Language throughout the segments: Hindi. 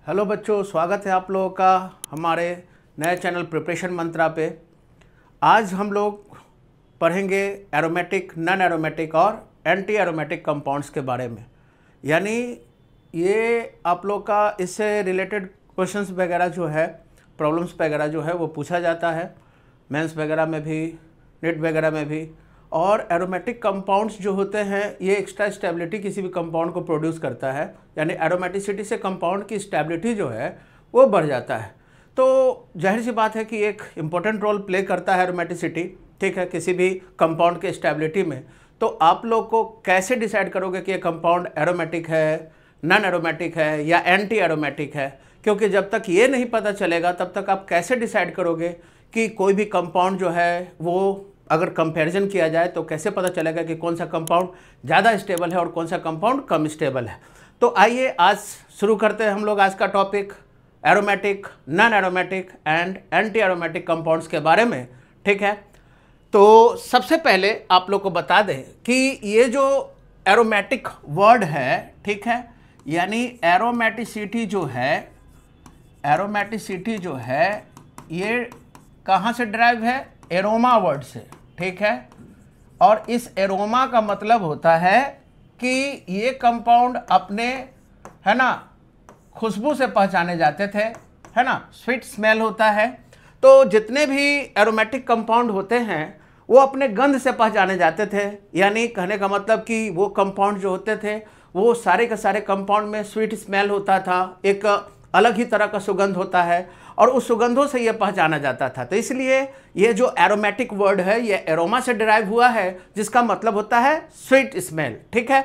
हेलो बच्चों, स्वागत है आप लोगों का हमारे नए चैनल प्रिपरेशन मंत्रा पे। आज हम लोग पढ़ेंगे एरोमेटिक, नॉन एरोमेटिक और एंटी एरोमेटिक कंपाउंड्स के बारे में। यानी ये आप लोग का इससे रिलेटेड क्वेश्चंस वगैरह जो है, प्रॉब्लम्स वगैरह जो है वो पूछा जाता है मेंस वगैरह में भी, नीट वगैरह में भी। और एरोमेटिक कंपाउंड्स जो होते हैं ये एक्स्ट्रा स्टेबिलिटी किसी भी कंपाउंड को प्रोड्यूस करता है। यानी एरोमेटिसिटी से कंपाउंड की स्टेबिलिटी जो है वो बढ़ जाता है। तो जाहिर सी बात है कि एक इम्पोर्टेंट रोल प्ले करता है एरोमेटिसिटी, ठीक है, किसी भी कंपाउंड के स्टेबिलिटी में। तो आप लोग को कैसे डिसाइड करोगे कि ये कंपाउंड एरोमेटिक है, नॉन एरोमेटिक है या एंटी एरोमेटिक है? क्योंकि जब तक ये नहीं पता चलेगा तब तक आप कैसे डिसाइड करोगे कि कोई भी कंपाउंड जो है वो, अगर कंपैरिजन किया जाए तो कैसे पता चलेगा कि कौन सा कंपाउंड ज़्यादा स्टेबल है और कौन सा कंपाउंड कम स्टेबल है। तो आइए आज शुरू करते हैं हम लोग आज का topic aromatic, non aromatic and anti aromatic compounds के बारे में, ठीक है। तो सबसे पहले आप लोग को बता दें कि ये जो एरोमेटिक वर्ड है, ठीक है, यानी एरोमेटिसिटी जो है ये कहाँ से ड्राइव है? एरोमा वर्ड से, ठीक है। और इस एरोमा का मतलब होता है कि ये कंपाउंड अपने, है ना, खुशबू से पहचाने जाते थे, है ना, स्वीट स्मेल होता है। तो जितने भी एरोमेटिक कंपाउंड होते हैं वो अपने गंध से पहचाने जाते थे। यानी कहने का मतलब कि वो कंपाउंड जो होते थे वो सारे के सारे कंपाउंड में स्वीट स्मेल होता था, एक अलग ही तरह का सुगंध होता है और उस सुगंधों से ये पहचाना जाता था। तो इसलिए ये जो एरोमेटिक वर्ड है ये एरोमा से डिराइव हुआ है, जिसका मतलब होता है स्वीट स्मेल, ठीक है।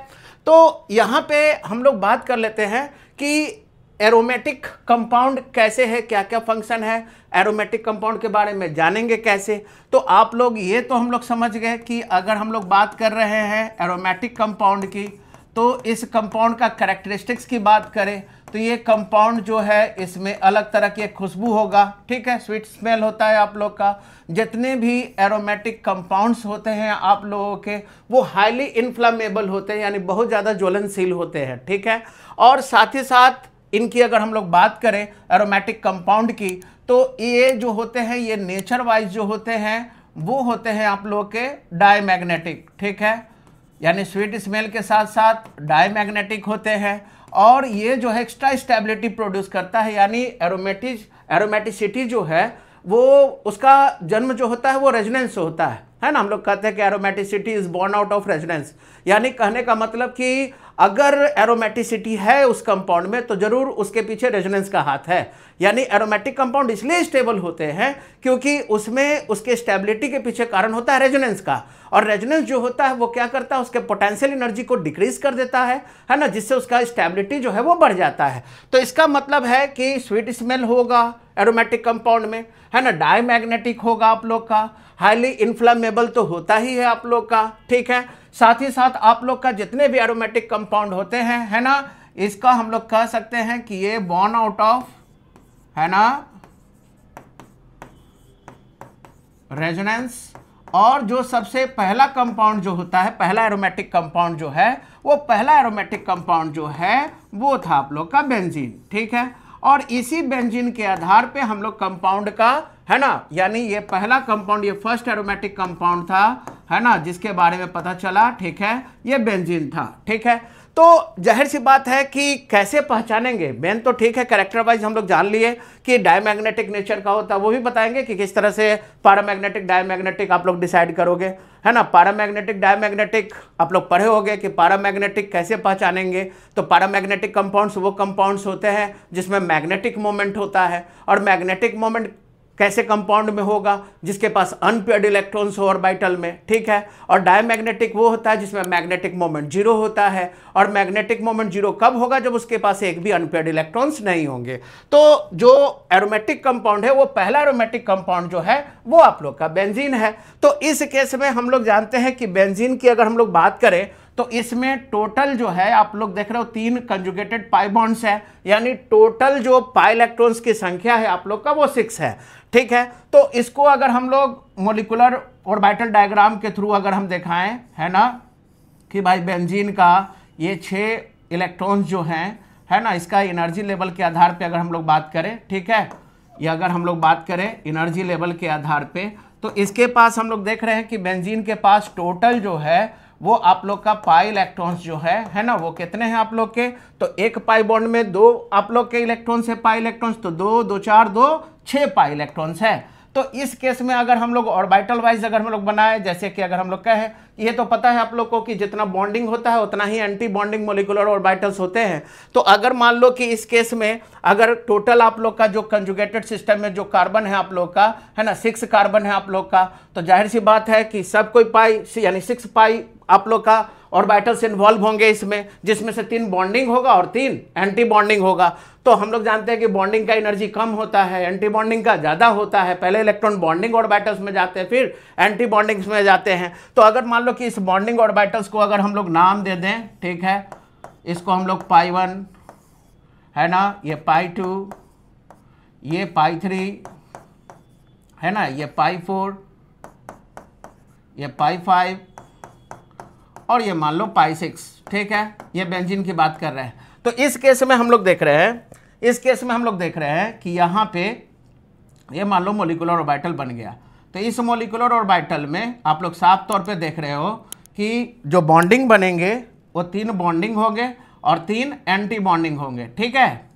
तो यहाँ पे हम लोग बात कर लेते हैं कि एरोमेटिक कंपाउंड कैसे है, क्या क्या फंक्शन है, एरोमेटिक कंपाउंड के बारे में जानेंगे कैसे। तो आप लोग ये तो हम लोग समझ गए कि अगर हम लोग बात कर रहे हैं एरोमेटिक कंपाउंड की, तो इस कंपाउंड का कैरेक्टरिस्टिक्स की बात करें तो ये कंपाउंड जो है इसमें अलग तरह की खुशबू होगा, ठीक है, स्वीट स्मेल होता है आप लोग का। जितने भी एरोमेटिक कंपाउंड्स होते हैं आप लोगों के वो हाईली इन्फ्लामेबल होते हैं, यानी बहुत ज़्यादा ज्वलनशील होते हैं, ठीक है। और साथ ही साथ इनकी अगर हम लोग बात करें एरोमेटिक कंपाउंड की, तो ये जो होते हैं ये नेचर वाइज जो होते हैं वो होते हैं आप लोग के डायमैग्नेटिक, ठीक है, यानी स्वीट स्मेल के साथ साथ डायमैग्नेटिक होते हैं। और ये जो है एक्स्ट्रा स्टेबिलिटी प्रोड्यूस करता है, यानी एरोमेटिसिटी जो है वो उसका जन्म जो होता है वो रेजोनेंस से होता है ना। हम लोग कहते हैं कि aromaticity is born out of resonance. यानी कहने का मतलब कि अगर एरोमेटिसिटी है उस कंपाउंड में तो जरूर उसके पीछे रेजोनेंस का हाथ है। यानी एरोमेटिक कंपाउंड इसलिए स्टेबल होते हैं क्योंकि उसमें उसके स्टेबिलिटी के पीछे कारण होता है रेजोनेंस का। और रेजोनेंस जो होता है वो क्या करता है, उसके पोटेंशियल एनर्जी को डिक्रीज कर देता है ना, जिससे उसका स्टेबिलिटी जो है वो बढ़ जाता है। तो इसका मतलब है कि स्वीट स्मेल होगा एरोमेटिक कंपाउंड में, है ना, डायमैग्नेटिक होगा आप लोग का, हाईली इन्फ्लामेबल तो होता ही है आप लोग का, ठीक है। साथ ही साथ आप लोग का जितने भी एरोमेटिक कंपाउंड होते हैं, है ना, इसका हम लोग कह सकते हैं कि ये बोर्न आउट ऑफ, है ना, रेजोनेंस। और जो सबसे पहला कंपाउंड जो होता है, पहला एरोमेटिक कंपाउंड जो है वो, पहला एरोमेटिक कंपाउंड जो है वो था आप लोग का बेंजीन, ठीक है। और इसी बेंजीन के आधार पे हम लोग कंपाउंड का, है ना, यानी ये पहला कंपाउंड, ये फर्स्ट एरोमेटिक कंपाउंड था, है ना, जिसके बारे में पता चला, ठीक है, ये बेंजीन था, ठीक है। तो जाहिर सी बात है कि कैसे पहचानेंगे बेन, तो ठीक है, कैरेक्टर वाइज हम लोग जान लिए कि डायमैग्नेटिक नेचर का होता है, वो भी बताएंगे कि किस तरह से पैरामैग्नेटिक डायमैग्नेटिक आप लोग डिसाइड करोगे, है ना। पैरामैग्नेटिक डायमैग्नेटिक आप लोग पढ़े होंगे कि पैरामैग्नेटिक कैसे पहचानेंगे। तो पैरामैग्नेटिक कंपाउंड्स वो कंपाउंड्स होते हैं जिसमें मैग्नेटिक मोमेंट होता है। और मैग्नेटिक मोमेंट कैसे कंपाउंड में होगा? जिसके पास अनपेयर्ड इलेक्ट्रॉन्स हो ऑर्बिटल में, ठीक है। और डायमैग्नेटिक वो होता है जिसमें मैग्नेटिक मोमेंट जीरो होता है। और मैग्नेटिक मोमेंट जीरो कब होगा? जब उसके पास एक भी अनपेयर्ड इलेक्ट्रॉन्स नहीं होंगे। तो जो एरोमेटिक कंपाउंड है वो पहला एरोमेटिक कंपाउंड जो है वो आप लोग का बेंजीन है। तो इस केस में हम लोग जानते हैं कि बेंजीन की अगर हम लोग बात करें तो इसमें टोटल जो है आप लोग देख रहे हो 3 कंजुगेटेड पाई बॉन्ड्स है, यानी टोटल जो पाई इलेक्ट्रॉन्स की संख्या है आप लोग का वो 6 है, ठीक है। तो इसको अगर हम लोग मोलिकुलर ऑर्बिटल डायग्राम के थ्रू अगर हम दिखाएं, है ना, कि भाई बेंजीन का ये 6 इलेक्ट्रॉन्स जो हैं है ना, इसका एनर्जी लेवल के आधार पे अगर हम लोग बात करें, ठीक है, ये अगर हम लोग बात करें एनर्जी लेवल के आधार पे, तो इसके पास हम लोग देख रहे हैं कि बेंजीन के पास टोटल जो है वो आप लोग का पाई इलेक्ट्रॉन्स जो है ना, वो कितने हैं आप लोग के, तो एक पाई बॉन्ड में 2 आप लोग के इलेक्ट्रॉन्स है पाई इलेक्ट्रॉन्स, तो 2 2 4 2 6 पाई इलेक्ट्रॉन्स है। तो इस केस में अगर हम लोग ऑर्बिटल वाइज अगर हम लोग बनाए, जैसे कि अगर हम लोग कहें, ये तो पता है आप लोग को कि जितना बॉन्डिंग होता है उतना ही एंटी बॉन्डिंग मोलिकुलर ऑर्बिटल्स होते हैं। तो अगर मान लो कि इस केस में अगर टोटल आप लोग का जो कंजुगेटेड सिस्टम में जो कार्बन है आप लोग का, है ना, 6 कार्बन है आप लोग का, तो जाहिर सी बात है कि सब कोई पाई यानी 6 पाई आप लोग का ऑर्बिटल्स इन्वॉल्व होंगे इसमें, जिसमें से 3 बॉन्डिंग होगा और 3 एंटी बॉन्डिंग होगा। तो हम लोग जानते हैं कि बॉन्डिंग का एनर्जी कम होता है, एंटी बॉन्डिंग का ज़्यादा होता है। पहले इलेक्ट्रॉन बॉन्डिंग ऑर्बिटल्स में जाते हैं, फिर एंटी बॉन्डिंग्स में जाते हैं। तो अगर मान लो कि इस बॉन्डिंग ऑर्बिटल्स को अगर हम लोग नाम दे दें, ठीक है, इसको हम लोग पाई 1, है ना, ये पाई 2, ये पाई 3, है ना, ये पाई 4, ये पाई 5 और ये मान लो पाई 6, ठीक है, ये बेंजीन की बात कर रहे हैं। तो इस केस में हम लोग देख रहे हैं, इस केस में हम लोग देख रहे हैं कि यहाँ पे ये मान लो मोलिकुलर ऑर्बिटल बन गया। तो इस मोलिकुलर ऑर्बिटल में आप लोग साफ तौर पे देख रहे हो कि जो बॉन्डिंग बनेंगे वो 3 बॉन्डिंग होंगे और 3 एंटी बॉन्डिंग होंगे, ठीक है।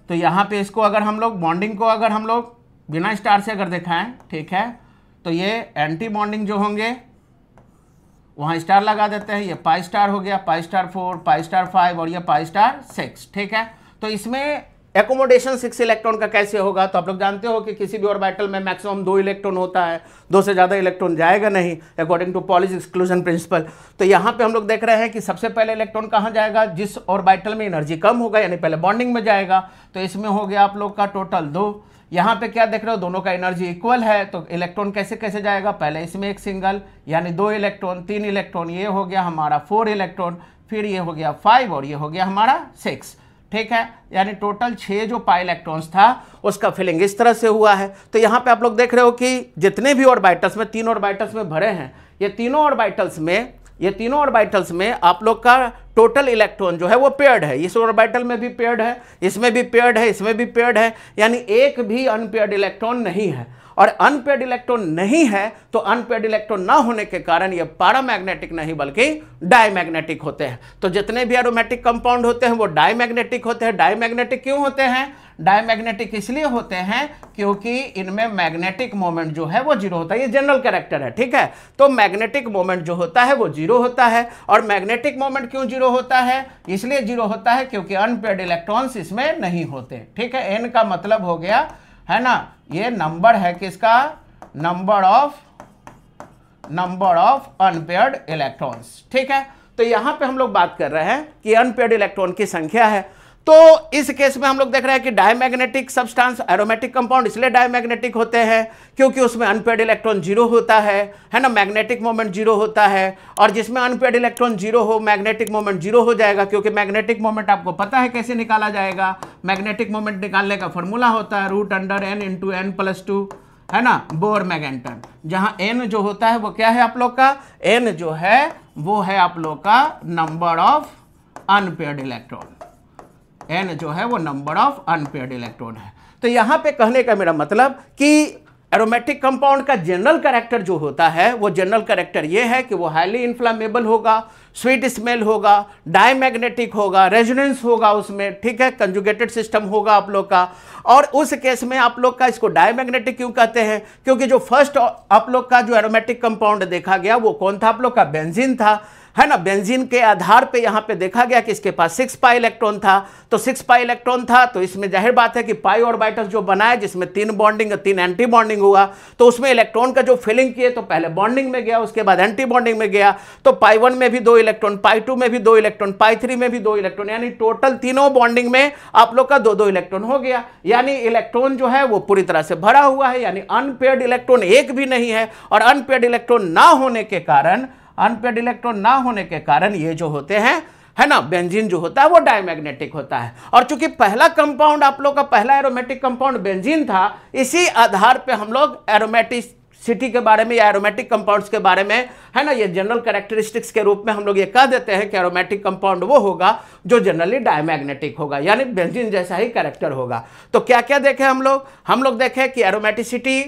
तो यहाँ पे इसको अगर हम लोग बॉन्डिंग को अगर हम लोग बिना स्टार से अगर दिखाएं, ठीक है, तो ये एंटी बॉन्डिंग जो होंगे वहाँ स्टार लगा देते हैं, ये पाई स्टार हो गया, पाई स्टार 4, पाई स्टार 5 और ये पाई स्टार 6, ठीक है। तो इसमें एकोमोडेशन 6 इलेक्ट्रॉन का कैसे होगा, तो आप लोग जानते हो कि किसी भी ऑर्बिटल में मैक्सिमम 2 इलेक्ट्रॉन होता है, 2 से ज़्यादा इलेक्ट्रॉन जाएगा नहीं according to Pauli's exclusion principle. तो यहाँ पे हम लोग देख रहे हैं कि सबसे पहले इलेक्ट्रॉन कहाँ जाएगा, जिस ऑर्बिटल में एनर्जी कम होगा, यानी पहले बॉन्डिंग में जाएगा। तो इसमें हो गया आप लोग का टोटल 2। यहाँ पे क्या देख रहे हो, दोनों का एनर्जी इक्वल है, तो इलेक्ट्रॉन कैसे कैसे जाएगा, पहले इसमें एक सिंगल यानी 2 इलेक्ट्रॉन, 3 इलेक्ट्रॉन, ये हो गया हमारा 4 इलेक्ट्रॉन, फिर ये हो गया 5 और ये हो गया हमारा 6, ठीक है। यानी टोटल 6 जो पाई इलेक्ट्रॉन्स था उसका फिलिंग इस तरह से हुआ है। तो यहाँ पे आप लोग देख रहे हो कि जितने भी ऑर्बिटल्स में 3 ऑर्बिटल्स में भरे हैं, ये तीनों ऑर्बिटल्स में आप लोग का टोटल इलेक्ट्रॉन जो है वो पेयर्ड है। इस ऑर्बिटल में भी पेयर्ड है, इसमें भी पेयर्ड है, इसमें भी पेयर्ड है, यानी एक भी अनपेयर्ड इलेक्ट्रॉन नहीं है। और अनपेयर्ड इलेक्ट्रॉन नहीं है तो अनपेयर्ड इलेक्ट्रॉन ना होने के कारण ये पैरामैग्नेटिक नहीं बल्कि डायमैग्नेटिक होते हैं। तो जितने भी एरोमेटिक कंपाउंड होते हैं वो डायमैग्नेटिक होते हैं। डायमैग्नेटिक क्यों होते हैं, डायमैग्नेटिक इसलिए होते हैं क्योंकि इनमें मैग्नेटिक मोमेंट जो है वो 0 होता है। ये जनरल कैरेक्टर है, ठीक है। तो मैग्नेटिक मोमेंट जो होता है वो 0 होता है। और मैग्नेटिक मोमेंट क्यों 0 होता है, इसलिए 0 होता है क्योंकि अनपेयर्ड इलेक्ट्रॉन्स इसमें नहीं होते, ठीक है। एन का मतलब हो गया, है ना, ये नंबर है किसका, नंबर ऑफ अनपेयर्ड इलेक्ट्रॉन्स, ठीक है। तो यहां पे हम लोग बात कर रहे हैं कि अनपेयर्ड इलेक्ट्रॉन की संख्या है। तो इस केस में हम लोग देख रहे हैं कि डायमैग्नेटिक सब्सटेंस एरोमेटिक कंपाउंड इसलिए डायमैग्नेटिक होते हैं क्योंकि उसमें अनपेयर्ड इलेक्ट्रॉन 0 होता है ना, मैग्नेटिक मोमेंट 0 होता है। और जिसमें अनपेयर्ड इलेक्ट्रॉन 0 हो, मैग्नेटिक मोमेंट 0 हो जाएगा, क्योंकि मैग्नेटिक मोमेंट आपको पता है कैसे निकाला जाएगा। मैग्नेटिक मोमेंट निकालने का फॉर्मूला होता है √n × n+2, है ना, बोर मैगेंटन, जहां n जो होता है वो क्या है आप लोग का, n जो है वो है आप लोग का number of unpaired electron, n जो है वो नंबर ऑफ अनपेयर्ड इलेक्ट्रॉन है। तो यहां पे कहने का मेरा मतलब कि एरोमेटिक कंपाउंड का जनरल कैरेक्टर जो होता है वो जनरल कैरेक्टर ये है कि वो हाईली इन्फ्लामेबल होगा, स्वीट स्मेल होगा, डायमैग्नेटिक होगा, रेजोनेंस होगा उसमें, ठीक है, कंजुगेटेड सिस्टम होगा आप लोग का। और उस केस में आप लोग का इसको डायमैग्नेटिक क्यों कहते हैं, क्योंकि जो फर्स्ट आप लोग का जो एरोमेटिक कंपाउंड देखा गया वो कौन था आप लोग का, बेंजीन था, है ना। बेंजीन के आधार पे यहां पे देखा गया कि इसके पास 6 पाई इलेक्ट्रॉन था। तो 6 पाई इलेक्ट्रॉन था तो इसमें जाहिर बात है कि पाई ऑर्बिटल्स जो बनाए जिसमें 3 बॉन्डिंग 3 एंटी बॉन्डिंग हुआ, तो उसमें इलेक्ट्रॉन का जो फिलिंग किए तो पहले बॉन्डिंग में गया, उसके बाद एंटी बॉन्डिंग में गया। तो पाई 1 में भी 2 इलेक्ट्रॉन, पाई 2 में भी 2 इलेक्ट्रॉन, पाई 3 में भी 2 इलेक्ट्रॉन, यानी टोटल तीनों बॉन्डिंग में आप लोग का 2-2 इलेक्ट्रॉन हो गया। यानी इलेक्ट्रॉन जो है वो पूरी तरह से भरा हुआ है, यानी अनपेयर्ड इलेक्ट्रॉन एक भी नहीं है। और अनपेयर्ड इलेक्ट्रॉन ना होने के कारण ये जो होते हैं, है ना, बेंजीन जो होता है वो डायमैग्नेटिक होता है। और चूंकि पहला कंपाउंड आप लोग का पहला एरोमेटिक कंपाउंड बेंजीन था, इसी आधार पे हम लोग एरोमेटिक सिटी के बारे में या एरोमेटिक कंपाउंड्स के बारे में, है ना, ये जनरल कैरेक्टरिस्टिक्स के रूप में हम लोग ये कह देते हैं कि एरोमेटिक कंपाउंड वो होगा जो जनरली डायमैग्नेटिक होगा, यानी बेंजीन जैसा ही कैरेक्टर होगा। तो क्या क्या देखे हम लोग देखे कि एरोमेटिसिटी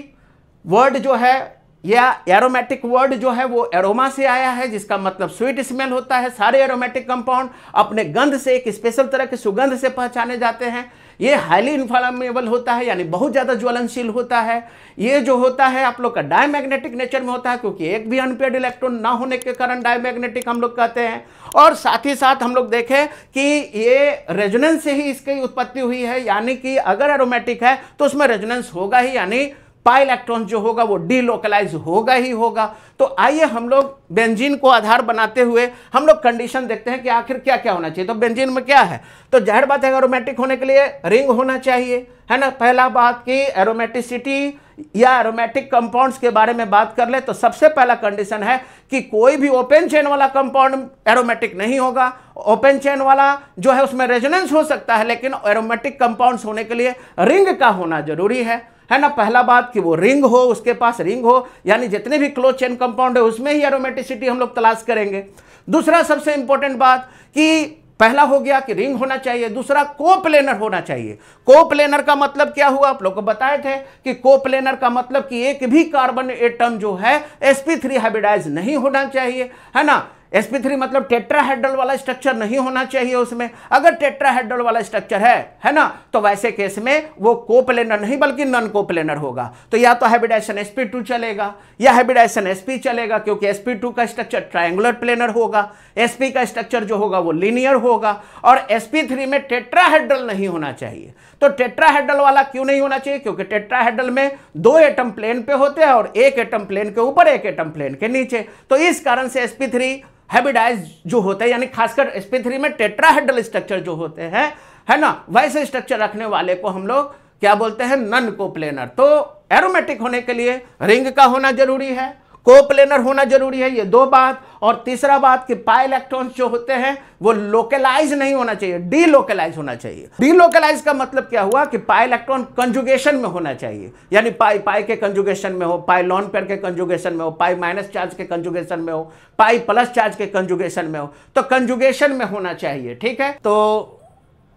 वर्ड जो है या एरोमेटिक वर्ड जो है वो एरोमा से आया है, जिसका मतलब स्वीट स्मेल होता है। सारे एरोमेटिक कंपाउंड अपने गंध से, एक स्पेशल तरह के सुगंध से पहचाने जाते हैं। ये हाईली इन्फ्लामेबल होता है, यानी बहुत ज़्यादा ज्वलनशील होता है। ये जो होता है आप लोग का डायमैग्नेटिक नेचर में होता है, क्योंकि एक भी अनपेयर्ड इलेक्ट्रॉन ना होने के कारण डायमैग्नेटिक हम लोग कहते हैं। और साथ ही साथ हम लोग देखें कि ये रेजोनेंस से ही इसकी उत्पत्ति हुई है, यानी कि अगर एरोमेटिक है तो उसमें रेजोनेंस होगा ही, यानी पाई इलेक्ट्रॉन जो होगा वो डीलोकलाइज होगा ही होगा। तो आइए हम लोग बेंजीन को आधार बनाते हुए हम लोग कंडीशन देखते हैं कि आखिर क्या क्या होना चाहिए। तो बेंजीन में क्या है, तो जाहिर बात है एरोमेटिक होने के लिए रिंग होना चाहिए, है ना। पहला बात कि एरोमेटिसिटी या एरोमेटिक कंपाउंड्स के बारे में बात कर ले तो सबसे पहला कंडीशन है कि कोई भी ओपन चेन वाला कंपाउंड एरोमेटिक नहीं होगा। ओपन चेन वाला जो है उसमें रेजोनेंस हो सकता है, लेकिन एरोमेटिक कंपाउंड्स होने के लिए रिंग का होना जरूरी है ना। पहला बात कि वो रिंग हो, उसके पास रिंग हो, यानी जितने भी क्लोज चेन कंपाउंड है उसमें ही एरोमेटिसिटी हम लोग तलाश करेंगे। दूसरा सबसे इंपॉर्टेंट बात कि पहला हो गया कि रिंग होना चाहिए, दूसरा कोप्लेनर होना चाहिए। कोप्लेनर का मतलब क्या हुआ, आप लोग को बताए थे कि कोप्लेनर का मतलब कि एक भी कार्बन एटम जो है sp3 हाइब्रिडाइज नहीं होना चाहिए, है ना। sp3 मतलब टेट्राहेड्रल वाला स्ट्रक्चर नहीं होना चाहिए उसमें। अगर टेट्राहेड्रल वाला स्ट्रक्चर है ना, तो वैसे केस में वो कोप्लेनर नहीं बल्कि नॉन कोप्लेनर होगा। तो या तो हाइब्रिडाइजेशन sp2 चलेगा या हाइब्रिडाइजेशन sp चलेगा, क्योंकि sp2 का स्ट्रक्चर ट्रायंगुलर प्लेनर होगा, sp का स्ट्रक्चर जो होगा वो लीनियर होगा, और sp3 में टेट्राहेड्रल नहीं होना चाहिए। तो टेट्राहेड्रल वाला क्यों नहीं होना चाहिए, क्योंकि टेट्राहेड्रल में 2 एटम प्लेन पे होते हैं और 1 एटम प्लेन के ऊपर 1 एटम प्लेन के नीचे। तो इस कारण से sp3 हाइब्रिडाइज जो होते हैं, यानी खासकर sp3 में टेट्राहेड्रल स्ट्रक्चर जो होते हैं, है ना, वैसे स्ट्रक्चर रखने वाले को हम लोग क्या बोलते हैं, नॉन कोप्लेनर। तो एरोमेटिक होने के लिए रिंग का होना जरूरी है, कोप्लेनर होना जरूरी है, ये 2 बात। और तीसरा बात कि पाई इलेक्ट्रॉन्स जो होते हैं वो लोकलाइज नहीं होना चाहिए, डीलोकलाइज होना चाहिए। डीलोकलाइज का मतलब क्या हुआ कि पाई इलेक्ट्रॉन कंजुगेशन में होना चाहिए, यानी पाई पाई के कंजुगेशन में हो, पाई लॉन पेयर के कंजुगेशन में हो, पाई माइनस चार्ज के कंजुगेशन में हो, पाई प्लस चार्ज के कंजुगेशन में हो, तो कंजुगेशन में होना चाहिए। ठीक है, तो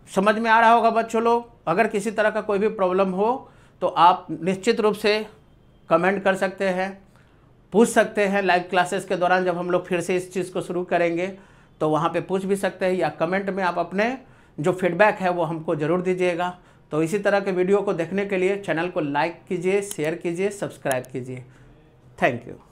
समझ में आ रहा होगा बच्चों लोग। अगर किसी तरह का कोई भी प्रॉब्लम हो तो आप निश्चित रूप से कमेंट कर सकते हैं, पूछ सकते हैं। लाइव क्लासेस के दौरान जब हम लोग फिर से इस चीज़ को शुरू करेंगे तो वहाँ पे पूछ भी सकते हैं, या कमेंट में आप अपने जो फीडबैक है वो हमको ज़रूर दीजिएगा। तो इसी तरह के वीडियो को देखने के लिए चैनल को लाइक कीजिए, शेयर कीजिए, सब्सक्राइब कीजिए। Thank you.